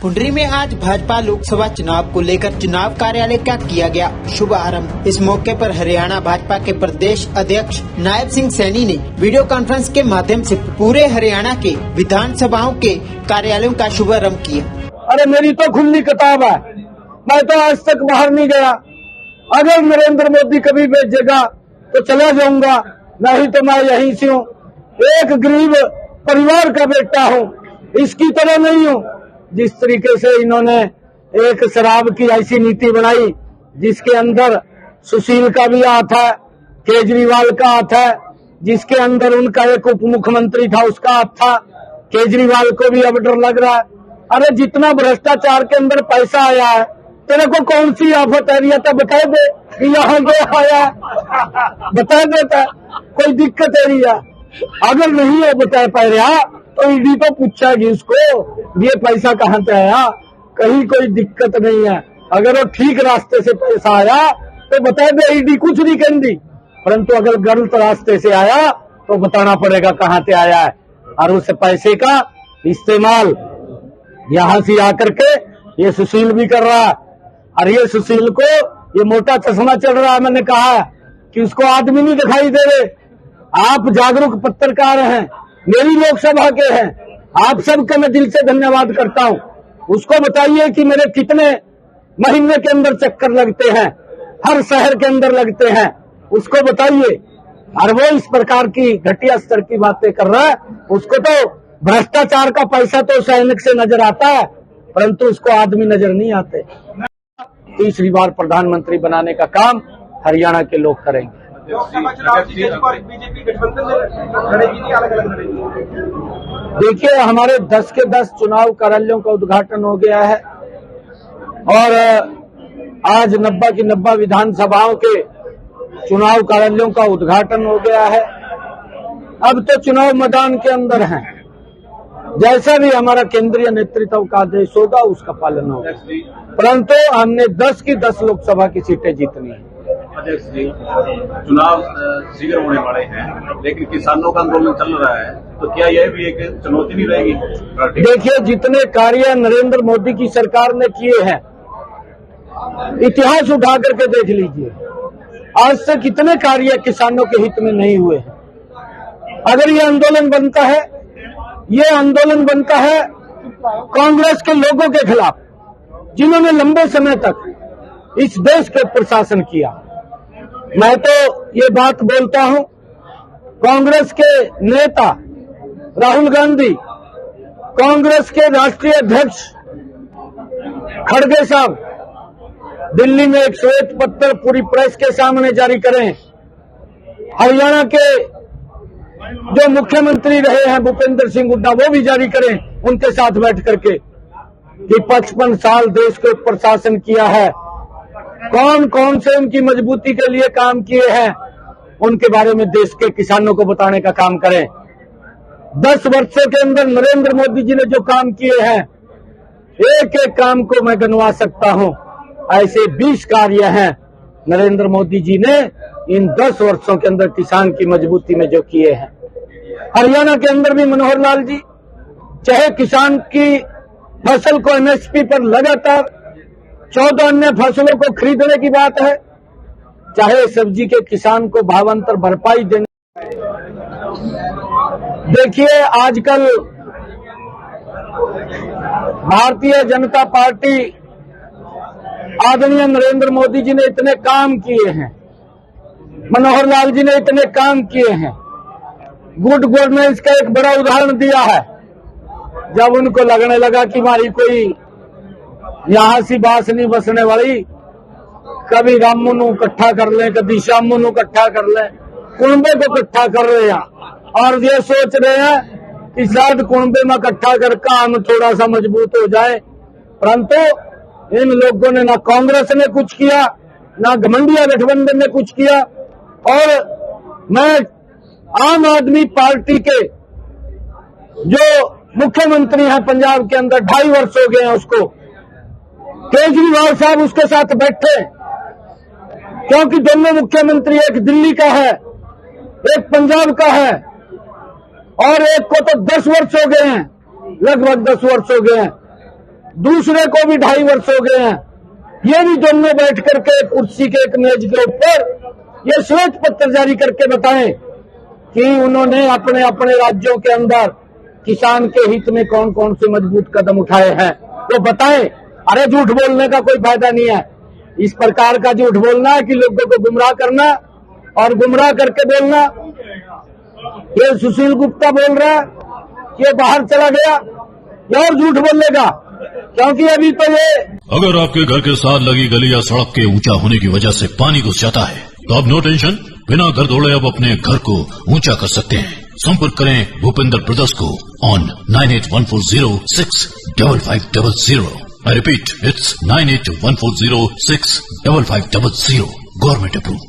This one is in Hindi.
पुंडरी में आज भाजपा लोकसभा चुनाव को लेकर चुनाव कार्यालय का किया गया शुभारंभ। इस मौके पर हरियाणा भाजपा के प्रदेश अध्यक्ष नायब सिंह सैनी ने वीडियो कॉन्फ्रेंस के माध्यम से पूरे हरियाणा के विधानसभाओं के कार्यालयों का शुभारंभ किया। अरे मेरी तो खुली किताब है, मैं तो आज तक बाहर नहीं गया। अगर नरेंद्र मोदी कभी भेजेगा तो चला जाऊंगा, नहीं तो मैं यहीं से हूँ। एक गरीब परिवार का बेटा हूँ, इसकी तरह नहीं हूँ। जिस तरीके से इन्होंने एक शराब की ऐसी नीति बनाई जिसके अंदर सुशील का भी हाथ है, केजरीवाल का हाथ है, जिसके अंदर उनका एक उप मुख्यमंत्री था उसका हाथ था, केजरीवाल को भी अब डर लग रहा है। अरे जितना भ्रष्टाचार के अंदर पैसा आया है, तेरे को कौन सी आफत आ रही है तो बता दे कि यहाँ पे आया, बता देता कोई दिक्कत आ रही है। अगर नहीं है बता पा रहा तो ईडी तो पूछेगी उसको ये पैसा कहाँ से आया, कहीं कोई दिक्कत नहीं है। अगर वो ठीक रास्ते से पैसा आया तो बता दे, ईडी कुछ नहीं कहती। परंतु अगर गलत रास्ते से आया तो बताना पड़ेगा कहाँ से आया है। और उस पैसे का इस्तेमाल यहाँ से आकर के ये सुशील भी कर रहा है। और ये सुशील को ये मोटा चश्मा चढ़ रहा है। मैंने कहा कि उसको आदमी नहीं दिखाई दे रहे। आप जागरूक पत्रकार हैं, मेरी लोकसभा के हैं, आप सबका मैं दिल से धन्यवाद करता हूं। उसको बताइए कि मेरे कितने महीने के अंदर चक्कर लगते हैं, हर शहर के अंदर लगते हैं, उसको बताइए। और वो इस प्रकार की घटिया स्तर की बातें कर रहा है। उसको तो भ्रष्टाचार का पैसा तो सैनिक से नजर आता है, परंतु उसको आदमी नजर नहीं आते। तीसरी बार प्रधानमंत्री बनाने का काम हरियाणा के लोग करेंगे। देखिए, हमारे 10 के 10 चुनाव कार्यालयों का उद्घाटन हो गया है और आज 90 की 90 विधानसभाओं के चुनाव कार्यालयों का उद्घाटन हो गया है। अब तो चुनाव मैदान के अंदर हैं। जैसा भी हमारा केंद्रीय नेतृत्व का आदेश होगा उसका पालन होगा, परंतु हमने 10 की 10 लोकसभा की सीटें जीतनी है। अध्यक्ष जी, चुनाव शीघ्र होने वाले हैं, लेकिन किसानों का आंदोलन चल रहा है, तो क्या यह भी एक चुनौती नहीं रहेगी? देखिए, जितने कार्य नरेंद्र मोदी की सरकार ने किए हैं, इतिहास उठा करके देख लीजिए। आज तक कितने कार्य किसानों के हित में नहीं हुए हैं। अगर ये आंदोलन बनता है, ये आंदोलन बनता है कांग्रेस के लोगों के खिलाफ, जिन्होंने लंबे समय तक इस देश के प्रशासन किया। मैं तो ये बात बोलता हूं, कांग्रेस के नेता राहुल गांधी, कांग्रेस के राष्ट्रीय अध्यक्ष खड़गे साहब दिल्ली में एक श्वेत पत्र पूरी प्रेस के सामने जारी करें। हरियाणा के जो मुख्यमंत्री रहे हैं भूपेंद्र सिंह हुड्डा, वो भी जारी करें उनके साथ बैठ करके कि 55 साल देश को प्रशासन किया है, कौन कौन से उनकी मजबूती के लिए काम किए हैं, उनके बारे में देश के किसानों को बताने का काम करें। 10 वर्षों के अंदर नरेंद्र मोदी जी ने जो काम किए हैं, एक एक काम को मैं गिनवा सकता हूं। ऐसे 20 कार्य हैं नरेंद्र मोदी जी ने इन 10 वर्षों के अंदर किसान की मजबूती में जो किए हैं। हरियाणा के अंदर भी मनोहर लाल जी, चाहे किसान की फसल को एमएसपी पर लगातार 14 अन्य फसलों को खरीदने की बात है, चाहे सब्जी के किसान को भावांतर भरपाई देने। देखिए, आजकल भारतीय जनता पार्टी आदरणीय नरेंद्र मोदी जी ने इतने काम किए हैं, मनोहर लाल जी ने इतने काम किए हैं। गुड गवर्नेंस का एक बड़ा उदाहरण दिया है। जब उनको लगने लगा कि हमारी कोई यहाँ सी बास नहीं बसने वाली, कभी रामू नू इकट्ठा कर लें, कभी श्यामू नू इकट्ठा कर लें, कुंबे को इकट्ठा कर रहे हैं और ये सोच रहे हैं कि शायद कुंबे में इकट्ठा कर काम थोड़ा सा मजबूत हो जाए। परंतु इन लोगों ने ना कांग्रेस ने कुछ किया, ना घमंडिया गठबंधन ने कुछ किया। और मैं आम आदमी पार्टी के जो मुख्यमंत्री हैं पंजाब के अंदर, 2.5 वर्ष हो गए हैं उसको, केजरीवाल साहब उसके साथ बैठे, क्योंकि दोनों मुख्यमंत्री, एक दिल्ली का है, एक पंजाब का है, और एक को तो 10 वर्ष हो गए हैं, लगभग 10 वर्ष हो गए हैं। दूसरे को भी 2.5 वर्ष हो गए हैं। ये भी दोनों बैठ करके कुर्सी के एक मेज के ऊपर ये श्वेत पत्र जारी करके बताएं कि उन्होंने अपने अपने राज्यों के अंदर किसान के हित में कौन कौन से मजबूत कदम उठाए हैं, वो बताएं। अरे झूठ बोलने का कोई फायदा नहीं है। इस प्रकार का झूठ बोलना है कि लोगों को गुमराह करना और गुमराह करके बोलना। ये सुशील गुप्ता बोल रहा है कि ये बाहर चला गया, ये और झूठ बोलेगा, क्योंकि अभी तो ये अगर आपके घर के साथ लगी गली या सड़क के ऊंचा होने की वजह से पानी घुस जाता है तो अब नो टेंशन, बिना घर दौड़े अब अपने घर को ऊंचा कर सकते हैं। संपर्क करें भूपेंद्र ब्रदर्स को on 9814065500। I repeat, it's 9814065500। Government approved.